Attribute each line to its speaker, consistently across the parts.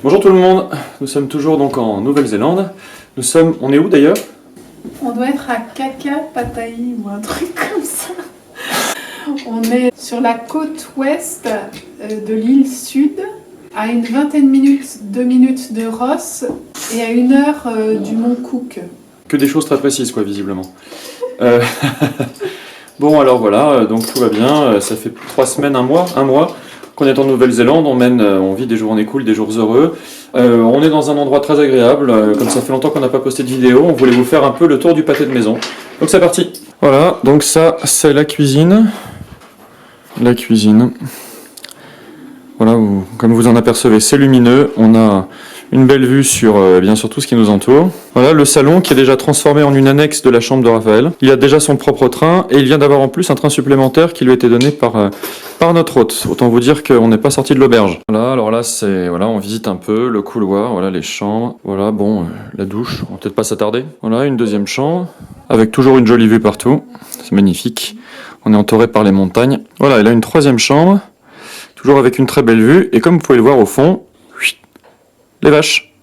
Speaker 1: Bonjour tout le monde, nous sommes toujours donc en Nouvelle-Zélande. On est où d'ailleurs?
Speaker 2: On doit être à Kakapataï ou un truc comme ça. On est sur la côte ouest de l'île Sud, à une vingtaine de minutes de Ross et à 1 heure du mont Cook.
Speaker 1: Que des choses très précises quoi, visiblement. Bon alors voilà, donc tout va bien, ça fait 3 semaines, un mois qu'on est en Nouvelle-Zélande, on vit des journées cool, des jours heureux. On est dans un endroit très agréable, comme ça fait longtemps qu'on n'a pas posté de vidéo, on voulait vous faire un peu le tour du pâté de maison. Donc c'est parti. Voilà, donc ça c'est la cuisine. La cuisine. Voilà, comme vous en apercevez, c'est lumineux, on a une belle vue sur bien sûr tout ce qui nous entoure. Voilà le salon qui est déjà transformé en une annexe de la chambre de Raphaël. Il a déjà son propre train et il vient d'avoir en plus un train supplémentaire qui lui a été donné par notre hôte. Autant vous dire qu'on n'est pas sorti de l'auberge. Voilà, alors là on visite un peu le couloir, voilà les chambres. Voilà, bon, la douche, on va peut-être pas s'attarder. Voilà, une deuxième chambre avec toujours une jolie vue partout. C'est magnifique. On est entouré par les montagnes. Voilà, et là une troisième chambre, toujours avec une très belle vue. Et comme vous pouvez le voir au fond, les vaches.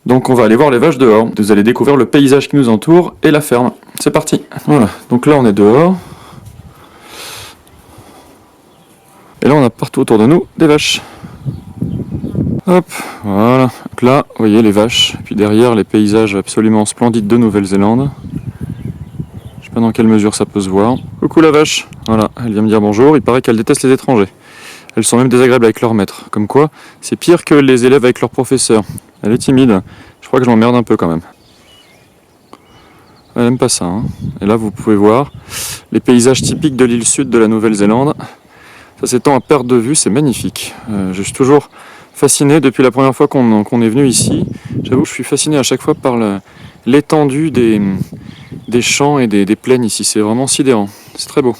Speaker 1: Donc on va aller voir les vaches dehors. Vous allez découvrir le paysage qui nous entoure et la ferme. C'est parti. Voilà, donc là on est dehors. Et là on a partout autour de nous des vaches. Hop, voilà. Donc là, vous voyez les vaches. Et puis derrière les paysages absolument splendides de Nouvelle-Zélande. Je sais pas dans quelle mesure ça peut se voir. Coucou la vache. Voilà, elle vient me dire bonjour. Il paraît qu'elle déteste les étrangers. Elles sont même désagréables avec leur maître. Comme quoi, c'est pire que les élèves avec leurs professeurs. Elle est timide. Je crois que je m'emmerde un peu quand même. Elle aime pas ça. Hein. Et là, vous pouvez voir les paysages typiques de l'île sud de la Nouvelle-Zélande. Ça s'étend à perte de vue, c'est magnifique. Je suis toujours fasciné depuis la première fois qu'on est venu ici. J'avoue que je suis fasciné à chaque fois par l'étendue des champs et des plaines ici. C'est vraiment sidérant. C'est très beau.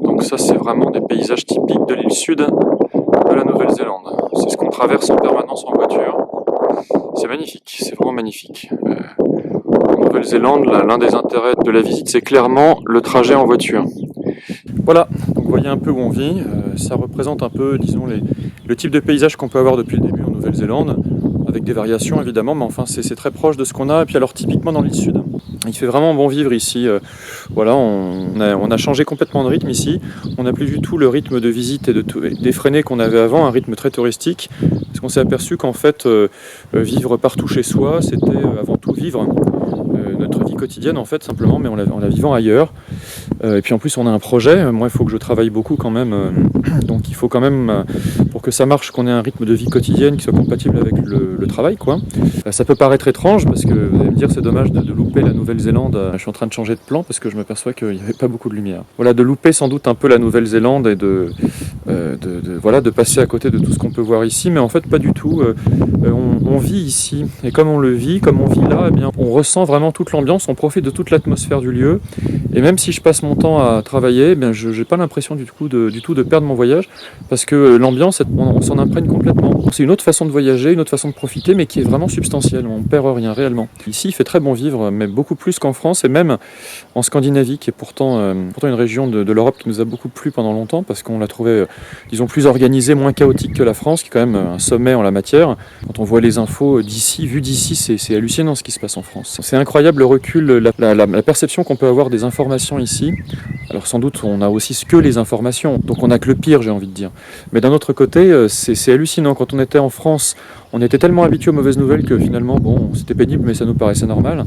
Speaker 1: Donc ça c'est vraiment des paysages typiques de l'île sud de la Nouvelle-Zélande. C'est ce qu'on traverse en permanence en voiture. C'est magnifique, c'est vraiment magnifique. En Nouvelle-Zélande, l'un des intérêts de la visite, c'est clairement le trajet en voiture. Voilà, donc vous voyez un peu où on vit. Ça représente un peu, disons, le type de paysage qu'on peut avoir depuis le début en Nouvelle-Zélande, avec des variations évidemment, mais enfin c'est très proche de ce qu'on a. Et puis alors typiquement dans l'île sud. Il fait vraiment bon vivre ici. Voilà, on a changé complètement de rythme ici. On n'a plus du tout le rythme de visite et d'effréné qu'on avait avant, un rythme très touristique. Parce qu'on s'est aperçu qu'en fait, vivre partout chez soi, c'était avant tout vivre notre vie quotidienne en fait simplement, mais en la vivant ailleurs. Et puis en plus on a un projet. Moi il faut que je travaille beaucoup quand même. Donc il faut quand même, pour que ça marche, qu'on ait un rythme de vie quotidienne qui soit compatible avec le travail quoi. Ça peut paraître étrange parce que vous allez me dire c'est dommage de louper la Nouvelle-Zélande. Je suis en train de changer de plan parce que je m'aperçois qu'il n'y avait pas beaucoup de lumière. Voilà, de louper sans doute un peu la Nouvelle-Zélande et de passer à côté de tout ce qu'on peut voir ici, mais en fait pas du tout. On vit ici et comme on le vit, comme on vit là, eh bien, on ressent vraiment toute l'ambiance, on profite de toute l'atmosphère du lieu. Et même si je passe mon temps à travailler, eh bien, je n'ai pas l'impression du tout de perdre mon voyage parce que l'ambiance, on s'en imprègne complètement. C'est une autre façon de voyager, une autre façon de profiter, mais qui est vraiment substantielle. On ne perd rien réellement. Ici, il fait très bon vivre, mais beaucoup plus qu'en France et même en Scandinavie, qui est pourtant une région de l'Europe qui nous a beaucoup plu pendant longtemps parce qu'on l'a trouvé, disons, plus organisée, moins chaotique que la France, qui est quand même un sommet en la matière. Quand on voit les infos d'ici, vu d'ici, c'est hallucinant ce qui se passe en France. C'est incroyable le recul, la perception qu'on peut avoir des informations ici. Alors sans doute, on a aussi que les informations, donc on n'a que le pire, j'ai envie de dire. Mais d'un autre côté, c'est hallucinant. Quand on était en France, on était tellement habitué aux mauvaises nouvelles que finalement, bon, c'était pénible, mais ça nous paraissait normal.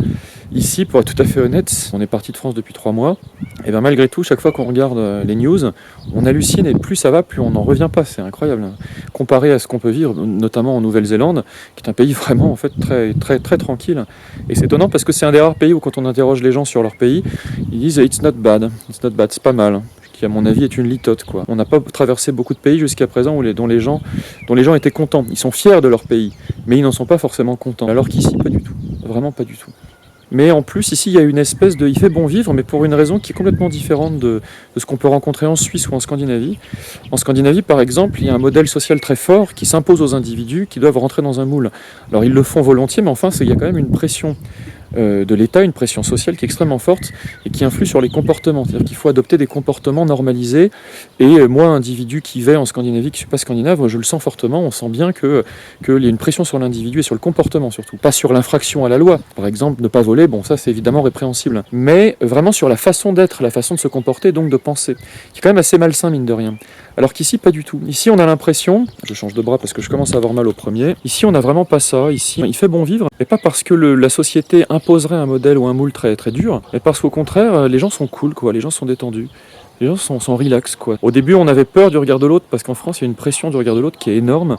Speaker 1: Ici, pour être tout à fait honnête, on est parti de France depuis 3 mois, et bien malgré tout, chaque fois qu'on regarde les news, on hallucine, et plus ça va, plus on n'en revient pas, c'est incroyable. Comparé à ce qu'on peut vivre, notamment en Nouvelle-Zélande, qui est un pays vraiment en fait très, très, très tranquille. Et c'est étonnant parce que c'est un des rares pays où quand on interroge les gens sur leur pays, ils disent « it's not bad », c'est pas mal. Qui à mon avis est une litote quoi. On n'a pas traversé beaucoup de pays jusqu'à présent dont les gens étaient contents. Ils sont fiers de leur pays, mais ils n'en sont pas forcément contents. Alors qu'ici, pas du tout. Vraiment pas du tout. Mais en plus, ici, il y a une espèce de... Il fait bon vivre, mais pour une raison qui est complètement différente de ce qu'on peut rencontrer en Suisse ou en Scandinavie. En Scandinavie, par exemple, il y a un modèle social très fort qui s'impose aux individus qui doivent rentrer dans un moule. Alors, ils le font volontiers, mais enfin, il y a quand même une pression de l'État, une pression sociale qui est extrêmement forte et qui influe sur les comportements. C'est-à-dire qu'il faut adopter des comportements normalisés. Et moi, individu qui vais en Scandinavie, qui ne suis pas scandinave, je le sens fortement. On sent bien qu'il y a une pression sur l'individu et sur le comportement surtout. Pas sur l'infraction à la loi. Par exemple, ne pas voler, bon ça c'est évidemment répréhensible. Mais vraiment sur la façon d'être, la façon de se comporter, donc de penser. Qui est quand même assez malsain, mine de rien. Alors qu'ici, pas du tout. Ici, on a l'impression, je change de bras parce que je commence à avoir mal au premier, ici, on n'a vraiment pas ça. Ici, il fait bon vivre, et pas parce que la société imposerait un modèle ou un moule très, très dur, mais parce qu'au contraire, les gens sont cool, quoi. Les gens sont détendus. Les gens sont relax, quoi. Au début, on avait peur du regard de l'autre, parce qu'en France, il y a une pression du regard de l'autre qui est énorme.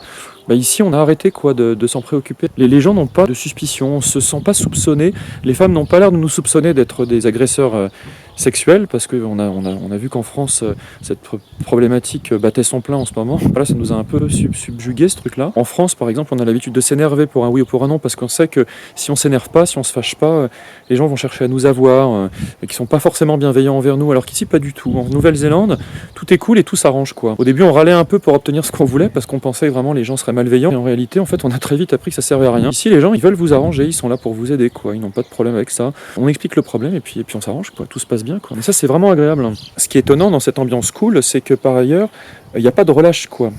Speaker 1: Bah ici, on a arrêté quoi de s'en préoccuper. Les gens n'ont pas de suspicion, on se sent pas soupçonnés. Les femmes n'ont pas l'air de nous soupçonner d'être des agresseurs sexuels, parce qu'on a vu qu'en France, cette problématique battait son plein en ce moment. Voilà, ça nous a un peu subjugué ce truc-là. En France, par exemple, on a l'habitude de s'énerver pour un oui ou pour un non, parce qu'on sait que si on s'énerve pas, si on se fâche pas, les gens vont chercher à nous avoir, et qui sont pas forcément bienveillants envers nous, alors qu'ici, pas du tout. En Nouvelle-Zélande, tout est cool et tout s'arrange, quoi. Au début, on râlait un peu pour obtenir ce qu'on voulait, parce qu'on pensait que vraiment les gens seraient malveillants, et en réalité, en fait, on a très vite appris que ça servait à rien. Ici, les gens, ils veulent vous arranger, ils sont là pour vous aider, quoi. Ils n'ont pas de problème avec ça. On explique le problème, et puis on s'arrange, quoi. Tout se passe bien, quoi. Mais ça, c'est vraiment agréable. Ce qui est étonnant dans cette ambiance cool, c'est que par ailleurs, il n'y a pas de relâche, quoi.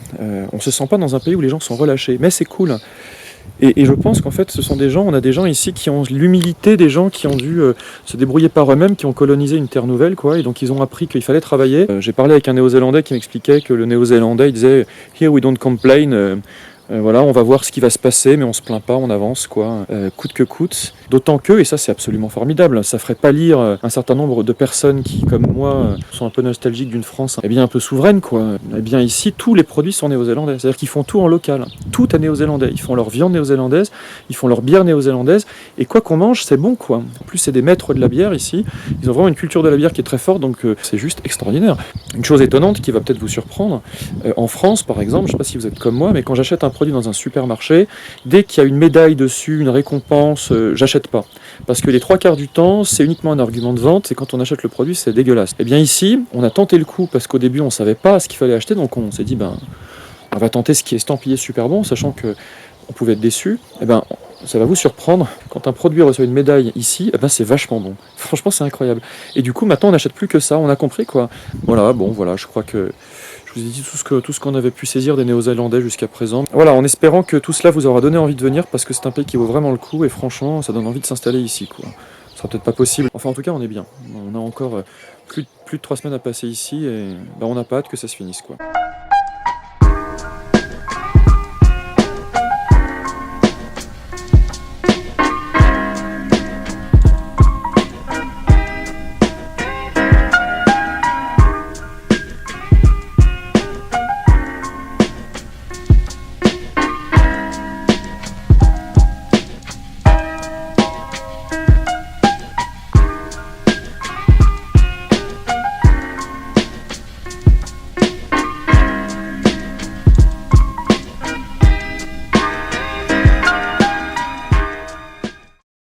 Speaker 1: On se sent pas dans un pays où les gens sont relâchés, mais c'est cool. Et je pense qu'en fait, on a des gens ici qui ont l'humilité des gens qui ont dû se débrouiller par eux-mêmes, qui ont colonisé une terre nouvelle, quoi, et donc ils ont appris qu'il fallait travailler. J'ai parlé avec un Néo-Zélandais qui m'expliquait que le Néo-Zélandais, il disait « Here we don't complain ». Voilà, on va voir ce qui va se passer, mais on se plaint pas, on avance, quoi, coûte que coûte. D'autant que, et ça c'est absolument formidable, ça ferait pâlir un certain nombre de personnes qui, comme moi, sont un peu nostalgiques d'une France, eh bien un peu souveraine, quoi. Eh bien ici, tous les produits sont néo-zélandais, c'est-à-dire qu'ils font tout en local, tout est néo-zélandais. Ils font leur viande néo-zélandaise, ils font leur bière néo-zélandaise, et quoi qu'on mange, c'est bon, quoi. En plus, c'est des maîtres de la bière ici, ils ont vraiment une culture de la bière qui est très forte, donc c'est juste extraordinaire. Une chose étonnante qui va peut-être vous surprendre, en France, par exemple, je sais pas si vous êtes comme moi, mais quand j'achète un produit dans un supermarché, dès qu'il y a une médaille dessus, une récompense, j'achète pas. Parce que les 3/4 du temps, c'est uniquement un argument de vente, et quand on achète le produit, c'est dégueulasse. Et bien ici, on a tenté le coup, parce qu'au début, on savait pas ce qu'il fallait acheter, donc on s'est dit, on va tenter ce qui est estampillé super bon, sachant que on pouvait être déçu. Et ben, ça va vous surprendre, quand un produit reçoit une médaille ici, c'est vachement bon. Franchement, c'est incroyable. Et du coup, maintenant, on n'achète plus que ça, on a compris, quoi. Voilà, je crois que je vous ai dit tout ce qu'on avait pu saisir des Néo-Zélandais jusqu'à présent. Voilà, en espérant que tout cela vous aura donné envie de venir, parce que c'est un pays qui vaut vraiment le coup, et franchement, ça donne envie de s'installer ici, quoi. Ce sera peut-être pas possible. Enfin, en tout cas, on est bien. On a encore plus de 3 semaines à passer ici, et on n'a pas hâte que ça se finisse, quoi.